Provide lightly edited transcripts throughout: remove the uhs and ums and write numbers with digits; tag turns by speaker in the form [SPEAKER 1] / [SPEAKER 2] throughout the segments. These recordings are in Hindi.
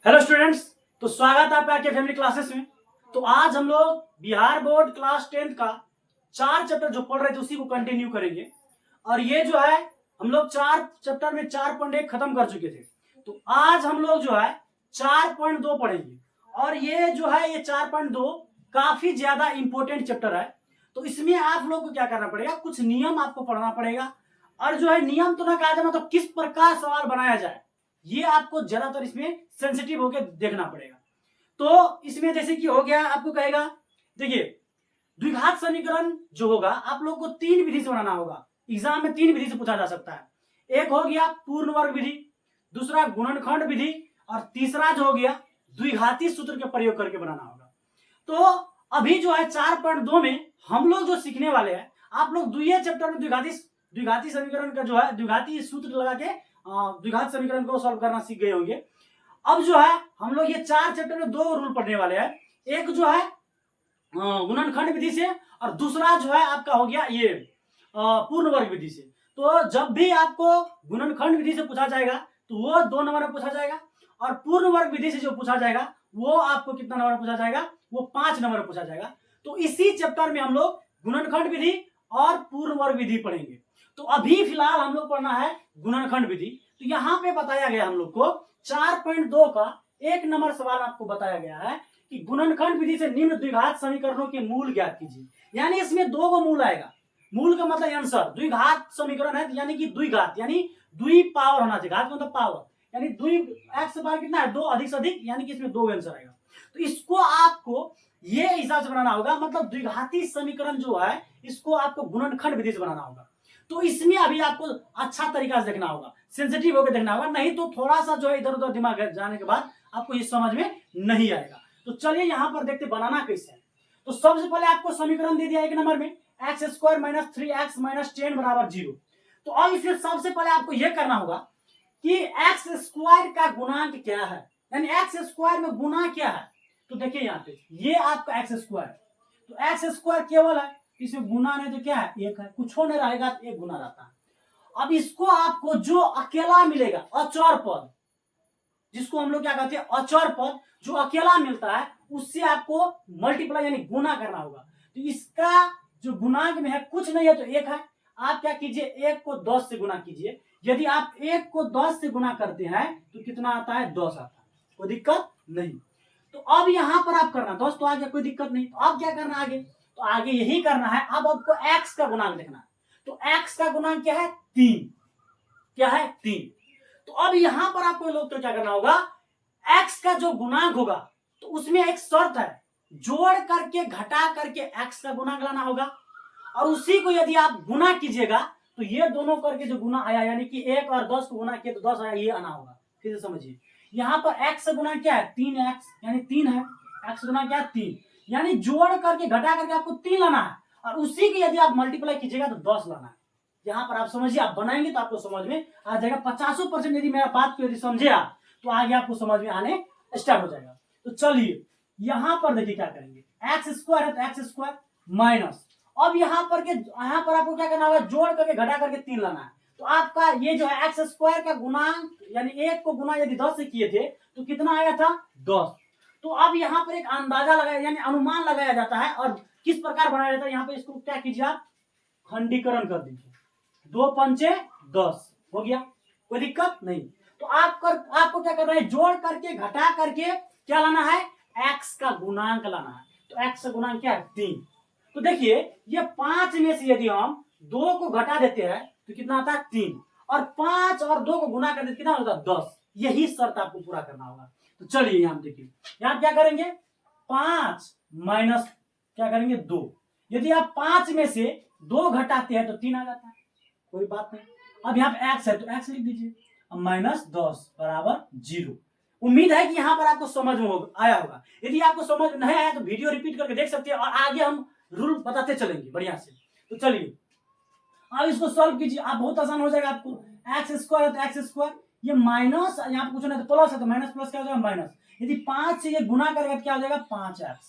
[SPEAKER 1] Hello students. तो स्वागत है आपका के फैमिली क्लासेस में। तो आज हम लोग बिहार बोर्ड क्लास 10th का 4 चैप्टर जो पढ़ रहे थे उसी को कंटिन्यू करेंगे। और ये जो है हम लोग 4 चैप्टर में 4.1 खत्म कर चुके थे। तो आज हम लोग जो है 4.2 पढ़ेंगे। और ये जो है ये 4.2 काफी ज्यादा इंपॉर्टेंट चैप्टर है। तो इसमें आप लोग को क्या करना पड़ेगा, कुछ नियम आपको पढ़ना पड़ेगा। और जो है नियम तो ना कहा जाए, मतलब किस प्रकार सवाल बनाया जाए ये आपको ज्यादातर इसमें सेंसिटिव होकर देखना पड़ेगा। तो इसमें जैसे कि हो गया, आपको कहेगा देखिए द्विघात समीकरण जो होगा आप लोग को 3 विधि से बनाना होगा। एग्जाम में 3 विधि से पूछा जा सकता है। एक हो गया पूर्ण वर्ग विधि, दूसरा गुणनखंड विधि, और तीसरा जो हो गया द्विघाती सूत्र के प्रयोग करके बनाना होगा। तो अभी जो है 4.2 में हम लोग जो सीखने वाले हैं, आप लोग द्वितीय चैप्टर में द्विघाती समीकरण का जो है द्विघाती सूत्र लगा के द्विघात समीकरण को सॉल्व करना सीख गए होंगे। अब जो है हम लोग ये 4 चैप्टर में 2 रूल पढ़ने वाले हैं। एक जो है गुणनखंड विधि से, और दूसरा जो है आपका हो गया ये पूर्ण वर्ग विधि से। तो जब भी आपको गुणनखंड विधि से पूछा जाएगा तो वो 2 नंबर में पूछा जाएगा, और पूर्ण वर्ग विधि से जो पूछा जाएगा वो आपको कितना नंबर में पूछा जाएगा, वो 5 नंबर में पूछा जाएगा। तो इसी चैप्टर में हम लोग गुणनखंड विधि और पूर्ण वर्ग विधि पढ़ेंगे। तो अभी फिलहाल हम लोग पढ़ना है गुणनखंड विधि। तो यहाँ पे बताया गया हम लोग को 4.2 का 1 नंबर सवाल आपको बताया गया है कि गुणनखंड विधि से निम्न द्विघात समीकरणों के मूल ज्ञात कीजिए। यानी इसमें 2 को मूल आएगा। मूल का मतलब आंसर, द्विघात समीकरण है यानी कि द्विघात यानी द्वि पावर होना चाहिए। घात मतलब पावर, यानी द्वि एक्स पावर कितना है 2 अधिक से अधिक, यानी कि इसमें 2 आंसर आएगा। तो इसको आपको ये हिसाब से बनाना होगा, मतलब द्विघाती समीकरण जो है इसको आपको गुणनखंड विधि से बनाना होगा। तो इसमें अभी आपको अच्छा तरीका से देखना होगा, सेंसिटिव होकर देखना होगा, नहीं तो थोड़ा सा जो है इधर उधर दिमाग जाने के बाद आपको ये समझ में नहीं आएगा। तो चलिए यहाँ पर देखते बनाना कैसे है। तो सबसे पहले आपको समीकरण दे दिया 1 नंबर में x square minus 3x minus 10 बराबर 0। तो अब इसमें सबसे पहले आपको यह करना होगा कि एक्स स्क्वायर का गुणांक क्या है, यानी एक्स स्क्वायर में गुना क्या है। तो देखिए यहाँ पे ये आपका एक्स स्क्वायर, तो एक्स स्क्वायर केवल है, इसमें गुना नहीं तो क्या है 1 है, कुछ नहीं रहेगा तो 1 गुना रहता है। अब इसको आपको जो अकेला मिलेगा अचर पद, जिसको हम लोग क्या कहते हैं अचर पद, जो अकेला मिलता है उससे आपको मल्टीप्लाई यानी गुना करना होगा। तो इसका जो गुणांक में है कुछ नहीं है तो 1 है। आप क्या कीजिए 1 को 10 से गुना कीजिए। यदि आप 1 को 10 से गुना करते हैं तो कितना आता है 10 आता है, कोई दिक्कत नहीं। तो अब यहां पर आप करना 10 तो आ गया, कोई दिक्कत नहीं। तो अब क्या करना आगे, तो आगे यही करना है। अब आपको x का गुणांक देखना है। तो x का गुणांक क्या है 3, क्या है 3। तो अब यहां पर आपको लोग तो क्या करना होगा, x का जो गुणांक होगा तो उसमें एक शर्त है, जोड़ करके घटा करके x का गुणांक लाना होगा। और उसी को यदि आप गुना कीजिएगा तो ये दोनों करके जो गुना आया, यानी कि 1 और 10 को गुना किया तो 10 आया, ये आना होगा। फिर से समझिए यहाँ पर x का गुना क्या है 3x, यानी 3 है। x गुना क्या है 3, यानी जोड़ करके घटा करके आपको 3 लाना है, और उसी की यदि आप मल्टीप्लाई कीजिएगा तो 10 लाना है। यहाँ पर आप समझिए, आप बनाएंगे तो आपको समझ में आ जाएगा। 50% यदि मेरा बात को यदि समझे आप तो आगे आपको समझ में आने स्टार्ट हो जाएगा। तो चलिए यहाँ पर देखिए क्या करेंगे, एक्स स्क्वायर है तो एक्स स्क्वायर माइनस, अब यहाँ पर आपको क्या करना होगा, जोड़ करके घटा करके 3 लाना है। तो आपका ये जो है एक्स स्क्वायर का गुणांक, यानी 1 को गुना यदि 10 से किए थे तो कितना आया था 10। तो अब यहाँ पर एक अंदाजा लगाया यानी अनुमान लगाया जाता है, और किस प्रकार बनाया जाता है, यहाँ पे इसको क्या कीजिए आप खंडीकरण कर दीजिए। 2 पंचे 10 हो गया, कोई दिक्कत नहीं। तो आपको क्या करना है, जोड़ करके घटा करके क्या लाना है, एक्स का गुणांक लाना है। तो एक्स का गुणांक क्या है 3। तो देखिए ये 5 में से यदि हम 2 को घटा देते हैं तो कितना आता है 3, और 5 और 2 को गुना कर देते कितना होता है 10। यही शर्त आपको पूरा करना होगा। तो चलिए यहाँ देखिए, यहाँ क्या करेंगे 5 माइनस क्या करेंगे 2। यदि आप 5 में से 2 घटाते हैं तो 3 आ जाता है, कोई बात नहीं। अब यहाँ पे एक्स है तो एक्स लिख दीजिए, अब माइनस 10 बराबर 0। उम्मीद है कि यहाँ पर आपको समझ में आया होगा। यदि आपको समझ नहीं आया तो वीडियो रिपीट करके देख सकते हैं, और आगे हम रूल बताते चलेंगे बढ़िया से। तो चलिए अब इसको सॉल्व कीजिए, आप बहुत आसान हो जाएगा आपको। एक्स स्क्वायर है तो एक्स स्क्वायर, ये माइनस यहाँ पे कुछ नहीं तो प्लस है, तो माइनस प्लस क्या हो जाएगा माइनस। यदि 5 से ये गुना करेगा तो क्या हो जाएगा 5x,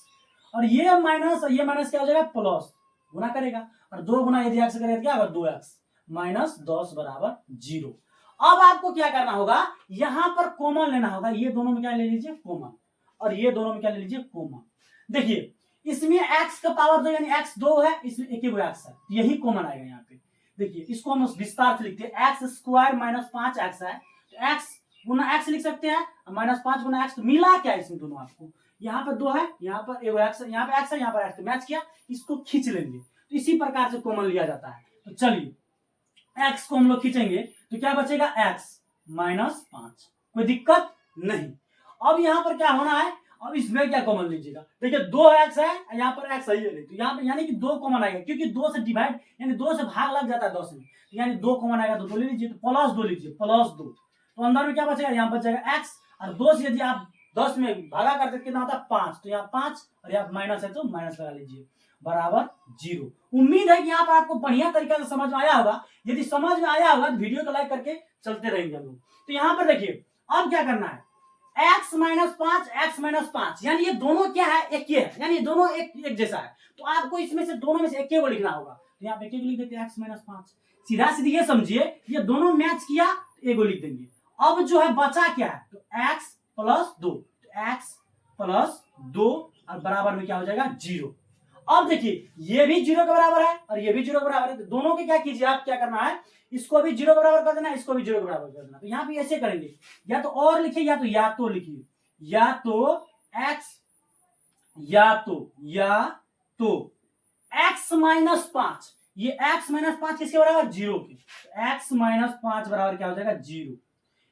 [SPEAKER 1] और ये माइनस क्या हो जाएगा प्लस, गुना करेगा, और 2 गुना यदि एक्स करेगा तो क्या होगा 2x, माइनस 10 बराबर 0। अब आपको क्या करना होगा, यहां पर कॉमन लेना होगा, ये दोनों में क्या ले लीजिए कॉमन, और ये दोनों में क्या ले लीजिए कॉमन। देखिए इसमें x का पावर 2 यानी x 2 है, इसमें एक ही x है, यही कॉमन आएगा यहाँ पे। देखिए इसको हम विस्तार से लिखते हैं, एक्स स्क्वायर माइनस 5x है, तो x गुना x लिख सकते हैं, माइनस 5 गुना x, तो मिला क्या इसमें दोनों आपको, यहाँ पर 2 है, यहाँ पर एक x है, यहाँ पे x है, यहाँ पर x, मैच किया, इसको खींच लेंगे, तो इसी प्रकार से कॉमन लिया जाता है। तो चलिए x को हम लोग खींचेंगे तो क्या बचेगा, x माइनस 5, कोई दिक्कत नहीं। अब यहाँ पर क्या होना है, अब इसमें क्या कॉमन लीजिएगा, देखिए 2x है, यहाँ पर x है, तो यहाँ पे यानी कि 2 कॉमन आएगा, क्योंकि 2 से डिवाइड यानी 2 से भाग लग जाता है 10 में, यानी 2 कॉमन आएगा तो 2 ले लीजिए, तो प्लस 2 लीजिए, प्लस 2, तो अंदर में क्या बचेगा, यहाँ बचेगा x, और 2 से यदि आप 10 में भागा करते कितना होता है 5, तो यहाँ 5 और यहाँ माइनस है तो माइनस लगा लीजिए, बराबर 0। उम्मीद है कि यहाँ पर आपको बढ़िया तरीके से समझ में आया होगा, यदि समझ में आया होगा तो वीडियो को लाइक करके चलते रहेंगे हम लोग। तो यहाँ पर देखिए अब क्या करना है, x माइनस 5 x माइनस 5, यानी ये दोनों क्या है, एक ही है, यानी दोनों एक जैसा है, तो आपको इसमें से दोनों में से एक को लिखना होगा, तो यहाँ पे एक लिख देते हैं x माइनस 5, सीधा सीधी ये समझिए, ये दोनों मैच किया एक लिख देंगे। अब जो है बचा क्या है, तो x प्लस 2, x प्लस 2 और बराबर में क्या हो जाएगा 0। अब देखिए ये भी 0 के बराबर है और ये भी 0 के बराबर है, तो दोनों के क्या कीजिए, आप क्या करना है, इसको भी 0 के बराबर कर देना, इसको भी 0 के बराबर कर देना। तो यहाँ पे ऐसे करेंगे, या तो और लिखिए या तो लिखिए, या तो x या तो x माइनस 5, ये x माइनस 5 किसके बराबर, 0 के, x माइनस 5 बराबर क्या हो जाएगा 0,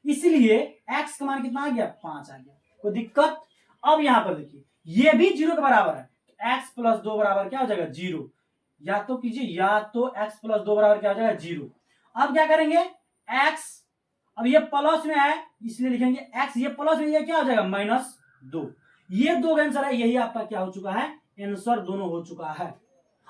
[SPEAKER 1] इसलिए x का मान कितना आ गया 5 आ गया, कोई दिक्कत। अब यहाँ पर देखिए ये भी 0 के बराबर है, x प्लस 2 बराबर क्या हो जाएगा 0, या तो कीजिए या तो x प्लस 2 बराबर क्या हो जाएगा 0। अब क्या करेंगे, x अब ये प्लस में है इसलिए लिखेंगे x, ये प्लस में ये क्या हो जाएगा माइनस 2, ये दो आंसर है, यही आपका क्या हो चुका है, आंसर दोनों हो चुका है।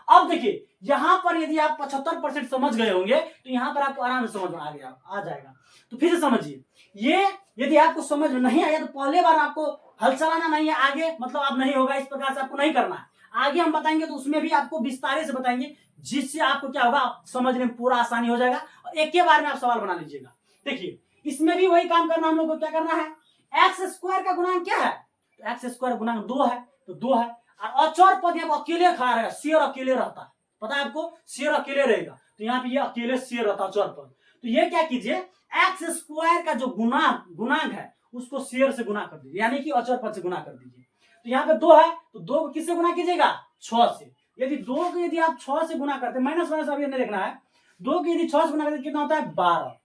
[SPEAKER 1] अब देखिए यहां पर यदि आप 75% समझ गए होंगे तो यहां पर आपको आराम से समझ में आ जाएगा। तो फिर से समझिए, ये यदि आपको समझ में नहीं आया तो पहले बार आपको हल चलाना नहीं है, आगे मतलब आप नहीं होगा, इस प्रकार से आपको नहीं करना है, आगे हम बताएंगे तो उसमें भी आपको विस्तार से बताएंगे, जिससे आपको क्या होगा समझने में पूरा आसानी हो जाएगा और एक के बार में आप सवाल बना लीजिएगा। देखिए इसमें भी वही काम करना, हम लोग को क्या करना है, एक्स स्क्वायर का गुणांक क्या है, तो एक्स स्क्वायर गुणांक 2 है, तो 2 है, और अचर पद यहाँ अकेले खड़ा रहेगा, शेयर अकेले रहता है, पता है आपको, शेयर अकेले रहेगा, तो यहाँ पे ये अकेले शेयर रहता है अचर पद, तो ये क्या कीजिए, एक्स स्क्वायर का जो गुणांक है उसको शेयर से गुना कर दीजिए, यानी कि अचर पद से गुना कर दीजिए। तो यहाँ पे 2 है, तो 2 को किससे गुना कीजिएगा 6 से, यदि 2 को यदि आप 6 से गुना करते, माइनस माइनस अभी नहीं देखना है, 2 को यदि 6 से गुना करते कितना होता है 12।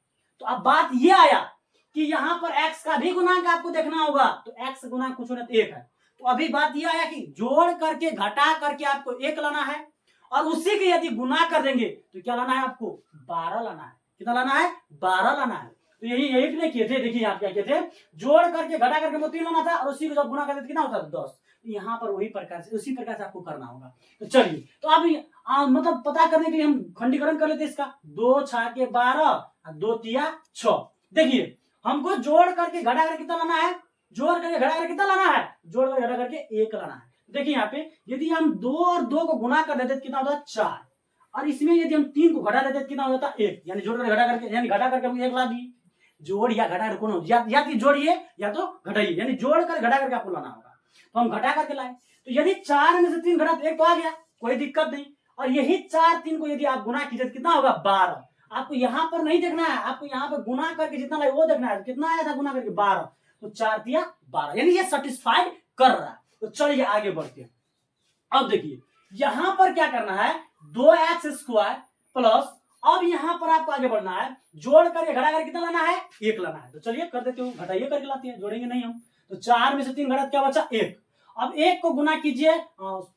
[SPEAKER 1] तो अब बात ये आया कि यहाँ पर x का भी गुणांक आपको देखना होगा, तो x गुणांक कुछ होना 1 है, तो अभी बात ये आया कि जोड़ करके घटा करके आपको 1 लाना है, और उसी के यदि गुना कर देंगे तो क्या लाना है आपको 12 लाना है, कितना लाना है 12 लाना है। तो यही लिए किए थे, देखिए आप क्या किए थे, जोड़ करके घटा करके 3 लाना था और उसी को जब गुना करते कितना होता था 10, तो यहाँ पर वही प्रकार से उसी प्रकार से आपको करना होगा। तो चलिए तो आप मतलब पता करने के लिए हम खंडीकरण कर लेते हैं इसका, 2 6 के 12 और 2 तिया 6। देखिए हमको जोड़ करके घटा करके कितना लाना है, जोड़ करके घटा करके कितना लाना है, जोड़ करके घटा करके 1 लाना है। देखिए यहाँ पे यदि हम 2 और 2 को गुना कर देते कितना होता है 4, और इसमें यदि हम 3 को घटा देते कितना होता है 1, यानी जोड़ करके घटा करके यानी घटा करके हम 1 ला दिए, जोड़ या घटा कर कौन या कि जोड़िए या तो घटाइए, यानी जोड़ कर घटा करके आपको लाना होगा, तो हम घटा करके लाए, तो यदि 4 में से 3 घटा तो 1 तो आ गया, कोई दिक्कत नहीं, और यही 4 3 को यदि आप गुना कीजिए कितना होगा 12। आपको यहाँ पर नहीं देखना है, आपको यहाँ पर गुना करके जितना लाए वो देखना है, कितना आया था गुना करके 12, तो 4 तिया 12, यानी ये सेटिस्फाइड कर रहा है। तो चलिए आगे बढ़ते हैं। अब देखिए यहां पर क्या करना है, 2x स्क्वायर प्लस, अब यहां पर आपको आगे बढ़ना है, जोड़ करके घटा करके कितना लाना है 1 लाना है। तो चलिए कर देते हो, घटाइए करके लाते हैं, जोड़ेंगे नहीं हम, तो 4 में से 3 घटा क्या बचा 1, अब 1 को गुना कीजिए,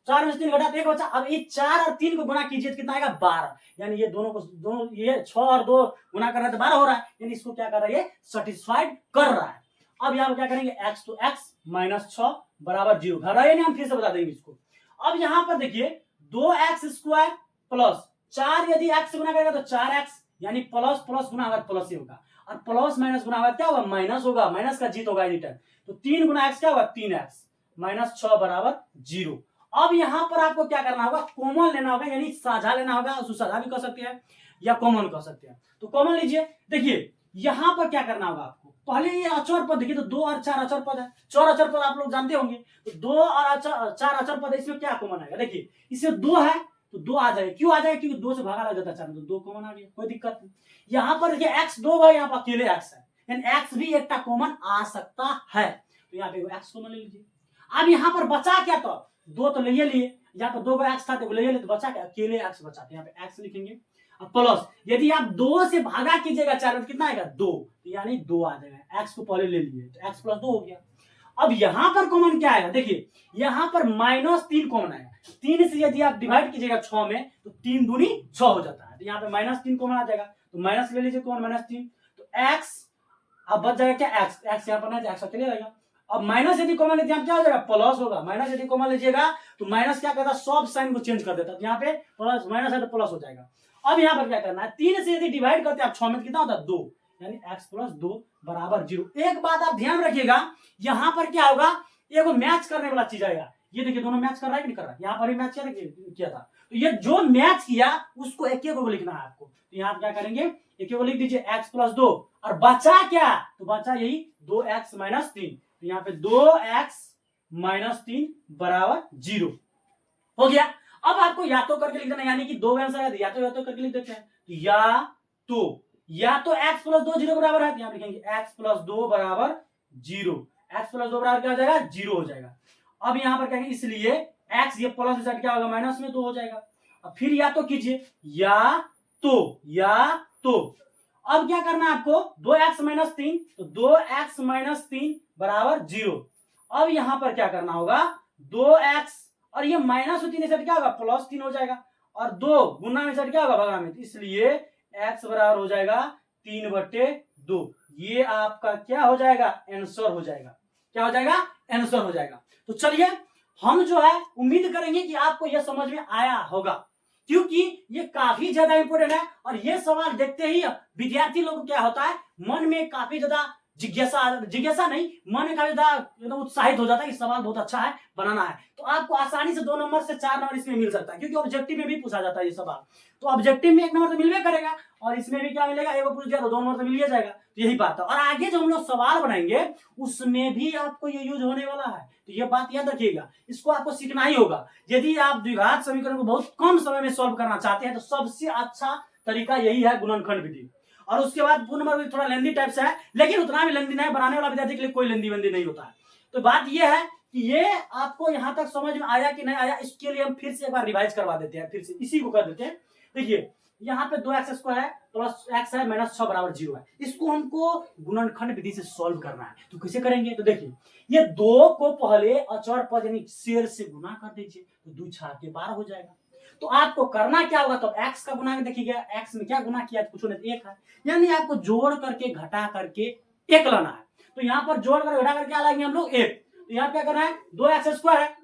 [SPEAKER 1] 4 में से 3 घटा तो 1 बचा, अब ये 4 और 3 को गुना कीजिए तो कितना आएगा 12, यानी ये दोनों ये 6 और 2 गुना कर रहा है तो 12 हो रहा है, यानी इसको क्या कर रहा है ये सेटिस्फाइड कर रहा है। अब यहाँ क्या करेंगे x तो x माइनस 6 बराबर 0, घटाइए नहीं हम फिर से बता देंगे इसको। अब यहाँ पर देखिए 2x स्क्वायर प्लस 4 यदि x से गुना करेगा तो 4x, यानी प्लस प्लस गुना होगा प्लस ही होगा, और प्लस माइनस गुना होगा क्या होगा माइनस होगा, माइनस का जीत होगा एनी टाइम, तो 3 गुना x क्या होगा 3x माइनस 6 बराबर 0। अब यहाँ पर आपको क्या करना होगा, कॉमन लेना होगा, यानी साझा लेना होगा, उसको साझा भी कर सकते हैं या कॉमन कर सकते हैं। तो कॉमन लीजिए, देखिए यहां पर क्या करना होगा आपको, पहले ये अचर पद देखिए, तो 2 और 4 अचर पद है, 4 अचर पद आप लोग जानते होंगे, तो 2 और 4 अचर पद है, इसमें क्या कॉमन आएगा, देखिए इसमें 2 है तो 2 आ जाएगा, क्यों आ जाएगा, क्योंकि 2 से भागा लग जाता है 4 में, तो 2 कॉमन आ गया, कोई दिक्कत नहीं। यहां पर देखिए x 2 है, यहाँ पर अकेले x है, यानी x भी एक कॉमन आ सकता है, तो यहाँ पे x कॉमन ले लीजिए। अब यहाँ पर बचा क्या, तो 2 तो ले लिए, यहाँ पर 2 का x था तो ले लिए, तो बचा क्या, अकेले x बचा, यहाँ पे x लिखेंगे। अब प्लस यदि आप 2 से भागा कीजिएगा 4 में, कितना आएगा 2, यानी 2 आ जाएगा, x को पहले ले लिए तो x प्लस 2 हो गया। अब यहां पर कॉमन क्या आएगा, देखिए यहां पर -3 कॉमन आएगा, 3 से यदि आप डिवाइड कीजिएगा 6 में तो 3 दूनी 6 हो जाता है, तो यहाँ पे -3 कॉमन आ जाएगा, तो माइनस ले लीजिए कॉमन -3, तो x अब बच जाएगा क्या, x यहाँ पर ना x अकेले रहेगा। अब माइनस यदि कॉमन लीजिए क्या हो जाएगा, प्लस होगा, माइनस यदि कॉमन लीजिएगा तो माइनस क्या करता है, सब साइन को चेंज कर देता है, यहाँ पे प्लस माइनस है तो प्लस हो जाएगा। अब यहाँ पर क्या करना है, 3 से यदि डिवाइड करते हैं आप 6 में, कितना होता है 2, यानी x प्लस 2 बराबर 0। एक बात आप ध्यान रखिएगा, यहाँ पर क्या होगा, एगो मैच करने वाला चीज आएगा, ये देखिए दोनों मैच कर रहा है कि नहीं कर रहा है, यहाँ पर भी मैच किया था, तो ये जो मैच किया उसको एक को लिखना है आपको, तो यहाँ क्या करेंगे, एक को लिख दीजिए x प्लस 2, और बचा क्या, तो बचा यही 2x माइनस 3, तो यहाँ पे 2x माइनस 3 बराबर 0 हो गया। अब आपको या तो करके लिख देना, यानी कि 2 आंसर है, या तो करके लिख देते हैं, या तो x प्लस 2 0 बराबर है, यहाँ लिखेंगे x प्लस 2 बराबर 0, x प्लस 2 बराबर क्या हो जाएगा, 0 हो जाएगा। अब यहाँ पर कहेंगे इसलिए x ये प्लस साइड क्या होगा, माइनस में 2 हो जाएगा। अब फिर या तो कीजिए, या तो अब क्या करना है आपको, 2x माइनस 3, तो 2x माइनस 3 बराबर 0। अब यहां पर क्या करना होगा, 2x और ये माइनस 3 साइड क्या होगा, प्लस 3 हो जाएगा, और 2 गुना में साइड क्या होगा, भगा में, इसलिए x बराबर हो जाएगा 3/2। ये आपका क्या हो जाएगा, आंसर हो जाएगा, क्या हो जाएगा, आंसर हो जाएगा। तो चलिए हम जो है उम्मीद करेंगे कि आपको यह समझ में आया होगा, क्योंकि ये काफी ज्यादा इंपोर्टेंट है, और ये सवाल देखते ही विद्यार्थी लोग को क्या होता है, मन में काफी ज्यादा जिज्ञासा नहीं, मन में काफी ज्यादा उत्साहित हो जाता है कि सवाल बहुत अच्छा है, बनाना है, तो आपको आसानी से 2 नंबर से 4 नंबर इसमें मिल सकता है, क्योंकि ऑब्जेक्टिव में भी पूछा जाता है ये सवाल, तो ऑब्जेक्टिव में 1 नंबर तो मिलवे करेगा, और इसमें भी क्या मिलेगा, एक पूछ दिया तो 2 नंबर तो मिल जाएगा, तो यही बात है। और आगे जो हम लोग सवाल बनाएंगे उसमें भी आपको ये यूज होने वाला है, तो ये बात याद रखिएगा, इसको आपको सीखना ही होगा। यदि आप द्विघात समीकरण को बहुत कम समय में सॉल्व करना चाहते हैं तो सबसे अच्छा तरीका यही है, गुणनखंड विधि। और उसके बाद पूर्ण नंबर थोड़ा लेंदी टाइप से है, लेकिन उतना भी लेंदी नहीं, बनाने वाला विद्यार्थी के लिए कोई लेंदी वेंदी नहीं होता है। तो बात यह है कि ये आपको यहां तक समझ में आया कि नहीं आया, इसके लिए हम फिर से एक बार रिवाइज करवा देते हैं, फिर से इसी को कर देते हैं। देखिए यहाँ पे 2x² है प्लस x है माइनस 6 बराबर 0 है, इसको हमको गुणनखंड विधि से सॉल्व करना है, तो कैसे करेंगे, तो देखिए ये 2 को पहले अचर पद यानी शेर से गुना कर दीजिए, तो 2 6 के 12 हो जाएगा। तो आपको करना क्या होगा, तो x का गुना देखिएगा, x में क्या गुना किया, कुछ नहीं 1 है, यानी आपको जोड़ करके घटा करके 1 लाना है, तो यहाँ पर जोड़ कर घटा करके क्या लाएंगे हम लोग 1, तो यहाँ क्या करना है, 2x² है,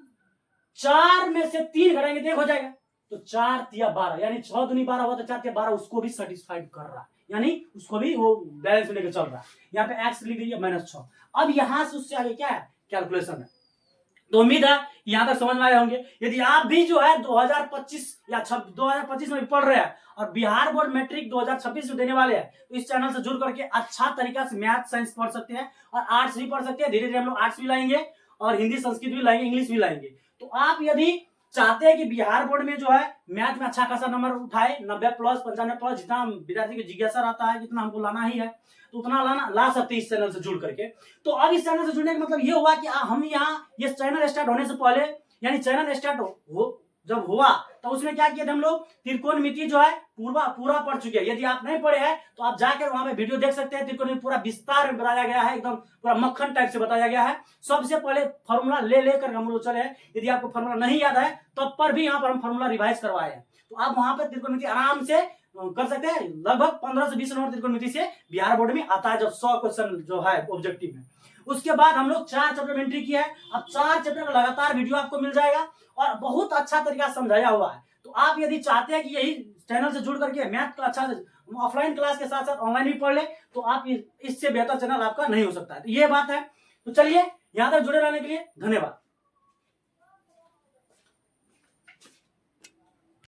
[SPEAKER 1] 4 में से 3 घटाएंगे तो 1 हो जाएगा, तो 4 तिया 12, यानी 6 दूनी 12 हुआ, तो 4 तिया 12 उसको भी सेटिस्फाइड कर रहा है, यानी उसको भी वो बैलेंस में लेकर चल रहा है। यहाँ पे x लिख दीजिए -6। अब यहां से उससे आगे क्या है, कैलकुलेशन है। तो उम्मीद है यहां तक समझ में आए होंगे। यदि आप भी जो है 2025 या 2025 में पढ़ रहे हैं और बिहार बोर्ड मैट्रिक 2026 में देने वाले हैं, तो इस चैनल से जुड़ करके अच्छा तरीका से मैथ साइंस पढ़ सकते हैं, और आर्ट्स भी पढ़ सकते हैं। धीरे धीरे हम लोग आर्ट्स भी लाएंगे, और हिंदी संस्कृत भी लाएंगे, इंग्लिश भी लाएंगे। तो आप यदि चाहते हैं कि बिहार बोर्ड में जो है मैथ में अच्छा खासा नंबर उठाए, 90 प्लस 95 प्लस, जितना विद्यार्थी की जिज्ञासा रहता है, जितना हमको लाना ही है, तो उतना ला सकते हैं इस चैनल से जुड़ करके। तो अब इस चैनल से जुड़ने का मतलब ये हुआ कि हम यहाँ ये चैनल स्टार्ट होने से पहले, यानी चैनल स्टार्ट जब हुआ तो उसमें क्या किया था हम लोग, त्रिकोणमिति जो है पूरा पढ़ चुके हैं। यदि आप नहीं पढ़े हैं तो आप जाकर वहां पे वीडियो देख सकते हैं। त्रिकोणमिति पूरा विस्तार में बताया गया है, एकदम पूरा मक्खन टाइप से बताया गया है। सबसे पहले फॉर्मूला लेकर हम लोग चले हैं। यदि आपको फॉर्मूला नहीं याद है तब पर भी यहाँ पर हम फॉर्मूला रिवाइज करवाए हैं, तो आप वहां पर त्रिकोणमिति आराम से कर सकते हैं। लगभग 15 से 20 नंबर त्रिकोणमिति से बिहार बोर्ड में आता है, जब 100 क्वेश्चन जो है ऑब्जेक्टिव में। उसके बाद हम लोग 4 चैप्टर में एंट्री किया है। अब 4 चैप्टर का लगातार वीडियो आपको मिल जाएगा और बहुत अच्छा तरीका समझाया हुआ है। तो आप यदि चाहते हैं कि यही चैनल से जुड़ करके मैथ का अच्छा ऑफलाइन क्लास के साथ साथ ऑनलाइन भी पढ़ ले, तो आप इससे बेहतर चैनल आपका नहीं हो सकता है। तो ये बात है। तो चलिए, यहाँ तक जुड़े रहने के लिए धन्यवाद।